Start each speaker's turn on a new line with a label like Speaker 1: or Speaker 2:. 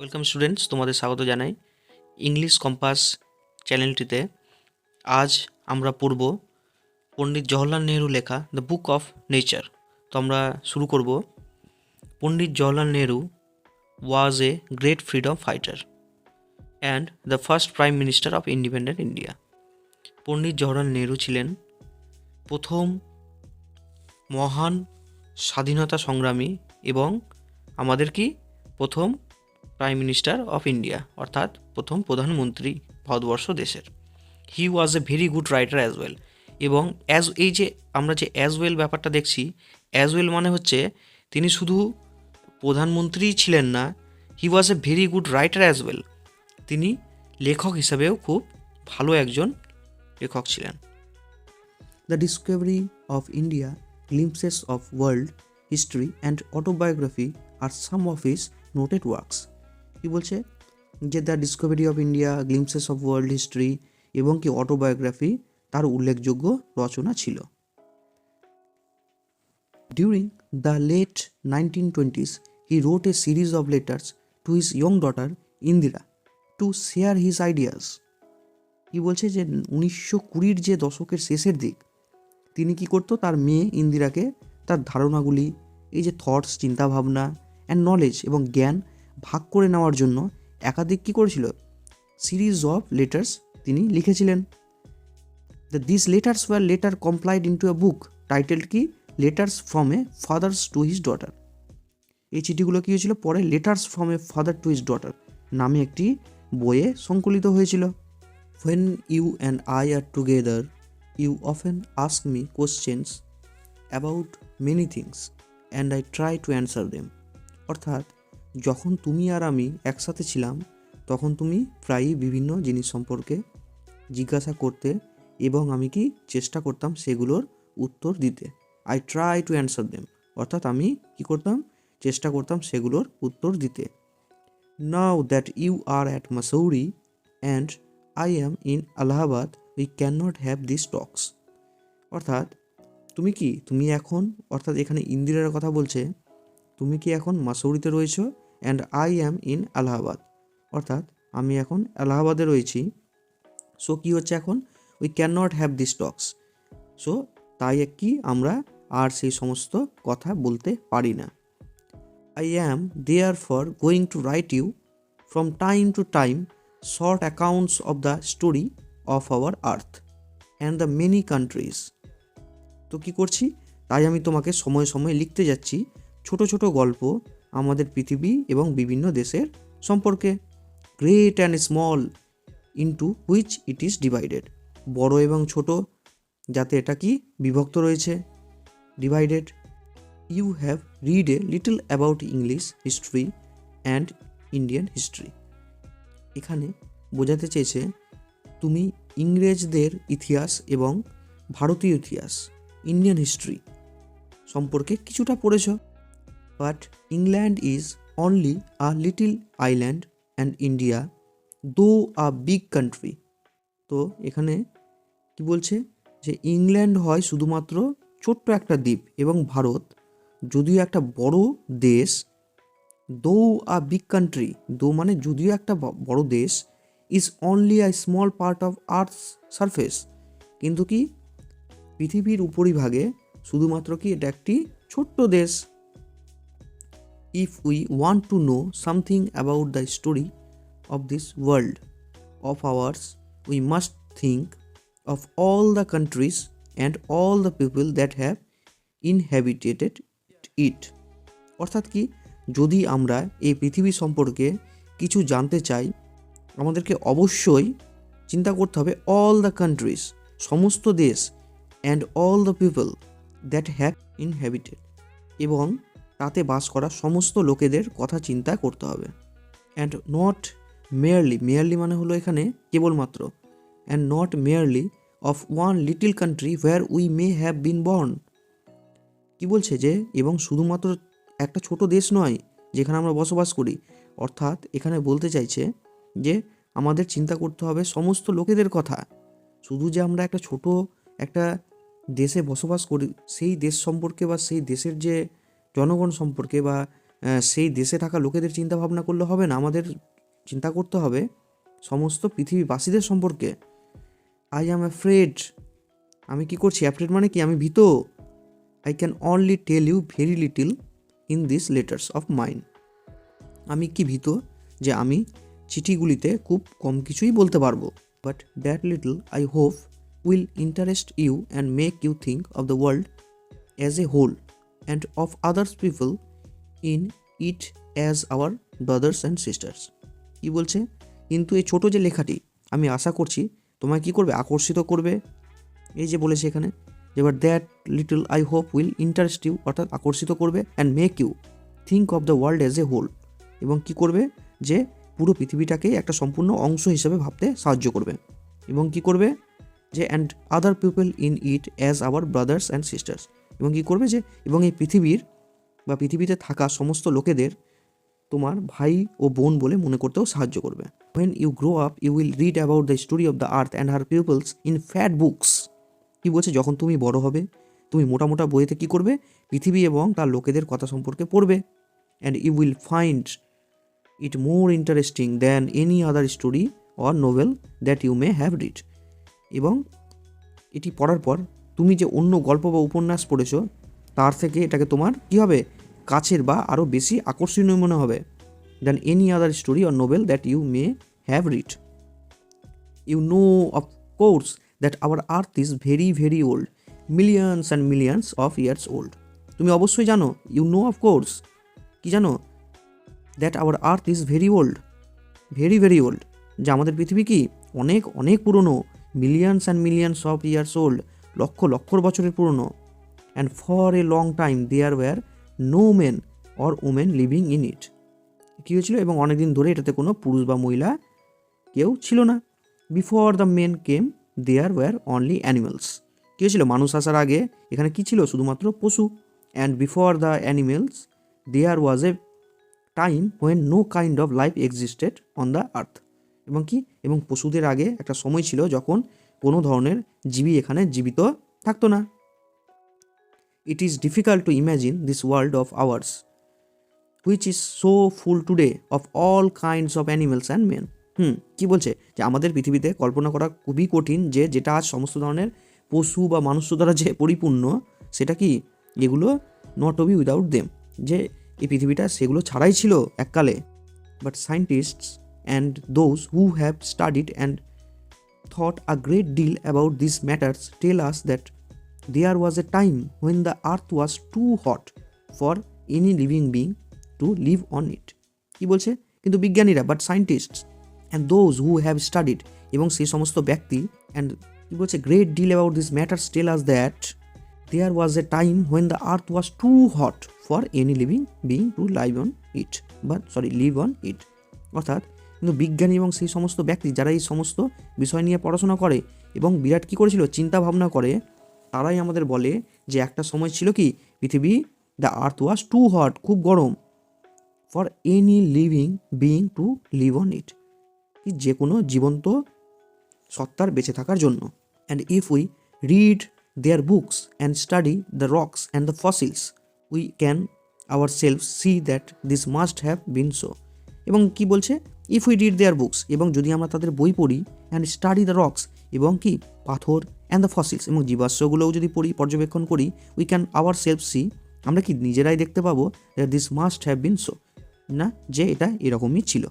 Speaker 1: Welcome students, তোমাদের স্বাগত জানাই ইংলিশ কম্পাস চ্যানেলটিতে। আজ আমরা পড়ব পণ্ডিত জওহরলাল নেহরু লেখা দ্য বুক অফ নেচার। তো আমরা শুরু করব। Pandit Jawaharlal Nehru was a great freedom fighter and the first prime minister of independent India. Pandit Jawaharlal Nehru ছিলেন প্রথম মহান স্বাধীনতা সংগ্রামী এবং আমাদের কি প্রথম প্রাইম মিনিস্টার অফ ইন্ডিয়া, অর্থাৎ প্রথম প্রধানমন্ত্রী ভারতবর্ষ দেশের। He was a very good writer as well. এবং এই যে আমরা যে অ্যাজ ওয়েল ব্যাপারটা দেখছি, অ্যাজ ওয়েল মানে হচ্ছে তিনি শুধু প্রধানমন্ত্রীই ছিলেন না, he was a very good writer as well. তিনি লেখক হিসাবেও খুব ভালো একজন লেখক ছিলেন।
Speaker 2: The discovery of India, glimpses of world history and autobiography are some of his noted works. কি বলছে যে the Discovery of India, glimpses of world history এবং কি অটোবায়োগ্রাফি তার উল্লেখযোগ্য রচনা ছিল। During the late 1920s, he wrote a series of letters to his young daughter Indira to share his ideas. কি বলছে যে 1920 যে দশকের শেষের দিক তিনি কি করতো, তার মেয়ে ইন্দিরাকে তার ধারণাগুলি, এই যে থটস, চিন্তাভাবনা অ্যান্ড নলেজ এবং জ্ঞান ভাগ করে নেওয়ার জন্য একাধিক কী করেছিল, সিরিজ অফ লেটার্স তিনি লিখেছিলেন। This letters were later compiled into a book titled the letters from a father's to his daughter. এই চিঠিগুলো কী হয়েছিল, পরে letters from a father to his daughter নামে একটি বইয়ে সংকলিত হয়েছিল। When you and I are together, you often ask me questions about many things and I try to answer them. অর্থাৎ যখন তুমি আর আমি একসাথে ছিলাম তখন তুমি প্রায়ই বিভিন্ন জিনিস সম্পর্কে জিজ্ঞাসা করতে এবং আমি কি চেষ্টা করতাম সেগুলোর উত্তর দিতে। I try to answer them, অর্থাৎ আমি কি করতাম, চেষ্টা করতাম সেগুলোর উত্তর দিতে। Now that you are at Mussoorie and I am in Allahabad, we cannot have these talks. অর্থাৎ তুমি এখন, অর্থাৎ এখানে ইন্দিরার কথা বলছে, তুমি কি এখন মাসৌরিতে রয়েছো, and I am in Allahabad, অর্থাৎ আমি এখন এলাহাবাদে রয়েছি। সো কি হচ্ছে এখন, we can not have this Tux. So তাই কি আমরা আর সেই সমস্ত কথা বলতে পারি না। I am therefore going to write you from time to time short accounts of the story of our earth and the many countries. তো কি করছি, তাই আমি তোমাকে সময়ে সময়ে লিখতে যাচ্ছি ছোট ছোট গল্প আমাদের পৃথিবী এবং বিভিন্ন দেশের সম্পর্কে। Great and small into which it is divided, বড় এবং ছোট যাতে এটা কি বিভক্ত রয়েছে, divided. You have read a little about English history and Indian history. এখানে বোঝাতে চেয়েছে তুমি ইংরেজদের ইতিহাস এবং ভারতীয় ইতিহাস, ইন্ডিয়ান হিস্ট্রি সম্পর্কে কিছুটা পড়েছ। But England is only a little island and India দো আ বিগ কান্ট্রি। তো এখানে কি বলছে যে ইংল্যান্ড হয় শুধুমাত্র ছোট্ট একটা দ্বীপ এবং ভারত যদিও একটা বড় দেশ। দো আ বিগ কান্ট্রি, দো মানে যদিও একটা বড় দেশ, is only a small part of earth surface, কিন্তু কি পৃথিবীর উপরিভাগে শুধুমাত্র কি এটা একটি ছোট্ট দেশ। If we want to know something about the story of this world of ours, we must think of all the countries and all the people that have inhabited it. অর্থাৎ কি, যদি আমরা এই পৃথিবী সম্পর্কে কিছু জানতে চাই আমাদেরকে অবশ্যই চিন্তা করতে হবে অল দ্য কান্ট্রিজ, সমস্ত দেশ, and all the people that have inhabited, এবং তাতে বাস করা সমস্ত লোকেদের কথা চিন্তা করতে হবে। অ্যান্ড নট মেয়ারলি, মেয়ারলি মানে হলো এখানে কেবলমাত্র, and not merely of one little country where we may have been born. কি বলছে যে এবং শুধুমাত্র একটা ছোট দেশ নয় যেখানে আমরা বসবাস করি, অর্থাৎ এখানে বলতে চাইছে যে আমাদের চিন্তা করতে হবে সমস্ত লোকেদের কথা। শুধু যে আমরা একটা ছোট একটা দেশে বসবাস করি সেই দেশ সম্পর্কে বা সেই দেশের যে জনগণ সম্পর্কে বা সেই দেশে থাকা লোকেদের চিন্তা ভাবনা করলে হবে না, আমাদের চিন্তা করতে হবে সমস্ত পৃথিবীবাসীদের সম্পর্কে। আই অ্যাম অ্যাফ্রেড, আমি কি করছি? অ্যাফ্রেড মানে কি? আমি ভীত। I can only tell you very little in this letters of mine, আমি কি ভীত যে আমি চিঠিগুলিতে খুব কম কিছুই বলতে পারবো। But that little I hope will interest you and make you think of the world as a whole and of others people in it as our brothers and sisters. কি বলছে? কিন্তু এই ছোটো যে লেখাটি, আমি আশা করছি তোমায় কি করবে? আকর্ষিত করবে। এই যে বলেছে এখানে, এবার that little I hope will interest you, অর্থাৎ আকর্ষিত করবে, and make you think of the world as a whole, এবং কি করবে? যে পুরো পৃথিবীটাকে একটা সম্পূর্ণ অংশ হিসেবে ভাবতে সাহায্য করবে। এবং কি করবে? যে and other people in it as our brothers and sisters, এবং কি করবে? যে এবং এই পৃথিবীর বা পৃথিবীতে থাকা সমস্ত লোকেদের তোমার ভাই ও বোন বলে মনে করতেও সাহায্য করবে। When you grow up, you will read about the story of the earth and her peoples in fat books. কি বলছে? যখন তুমি বড় হবে, তুমি মোটা মোটা বইতে কি করবে? পৃথিবী এবং তার লোকেদের কথা সম্পর্কে পড়বে। And you will find it more interesting than any other story or novel that you may have read. এবং এটি পড়ার পর তুমি যে অন্য গল্প বা উপন্যাস পড়েছো তার থেকে এটাকে তোমার কি হবে? কাছের বা আরও বেশি আকর্ষণীয় মনে হবে than any other story or novel that you may have read. You know, of course, that our earth is very, very old, millions and millions of years old. তুমি অবশ্যই জানো, you know of course, কি জানো? that our earth is very old, very, very old, যে আমাদের পৃথিবী কি অনেক অনেক পুরনো, millions and millions of years old, লক্ষ লক্ষর বছরের পুরনো, and for a long time there were no men or women living in it. কী হয়েছিল? এবং অনেকদিন ধরে এটাতে কোনো পুরুষ বা মহিলা কেউ ছিল না। Before the men came there were only animals. কী হয়েছিল? মানুষ আসার আগে এখানে কী ছিল? শুধুমাত্র পশু। And before the animals there was a time when no kind of life existed on the earth. এবং কি? এবং পশুদের আগে একটা সময় ছিল যখন কোনো ধরনের জীবী এখানে জীবিত থাকতো না। It is difficult to imagine this world of ours which is so full today of all kinds of animals and men. কি বলছে? যে আমাদের পৃথিবীতে কল্পনা করা খুবই কঠিন যে যেটা আজ সমস্ত ধরনের পশু বা মানুষ দ্বারা যে পরিপূর্ণ, সেটা কি এগুলো not to be without them, যে এই পৃথিবীটা সেগুলো ছাড়াই ছিল এককালে। But scientists and those who have studied and thought a great deal about this matters tell us that there was a time when the earth was too hot for any living being to live on it. কি বলছে? কিন্তু বিজ্ঞানীরা, but scientists and those who have studied, এবং সেই সমস্ত ব্যক্তি, and কি বলছে? Great deal about this matters tell us that there was a time when the earth was too hot for any living being to live on it, live on it. অর্থাৎ কিন্তু বিজ্ঞানী এবং সেই সমস্ত ব্যক্তি যারা এই সমস্ত বিষয় নিয়ে পড়াশোনা করে এবং বিরাট কী করেছিল? চিন্তা ভাবনা করে, তারাই আমাদের বলে যে একটা সময় ছিল কি পৃথিবী, the earth was too hot, খুব গরম, for any living being to live on it, যে কোনো জীবন্ত সত্তার বেঁচে থাকার জন্য। And if we read their books and study the rocks and the fossils we can our self see that this must have been so. এবং কি বলছে? If we read their books, এবং যদি আমরা তাদের বই পড়ি, অ্যান্ড স্টাডি দ্য রক্স, এবং কি পাথর, অ্যান্ড দ্য ফসিলস, এবং জীবাশ্মগুলোও যদি পড়ি, পর্যবেক্ষণ করি, we can our self see, আমরা কি নিজেরাই দেখতে পাবো this must have been so, না যে এটা এরকমই ছিল।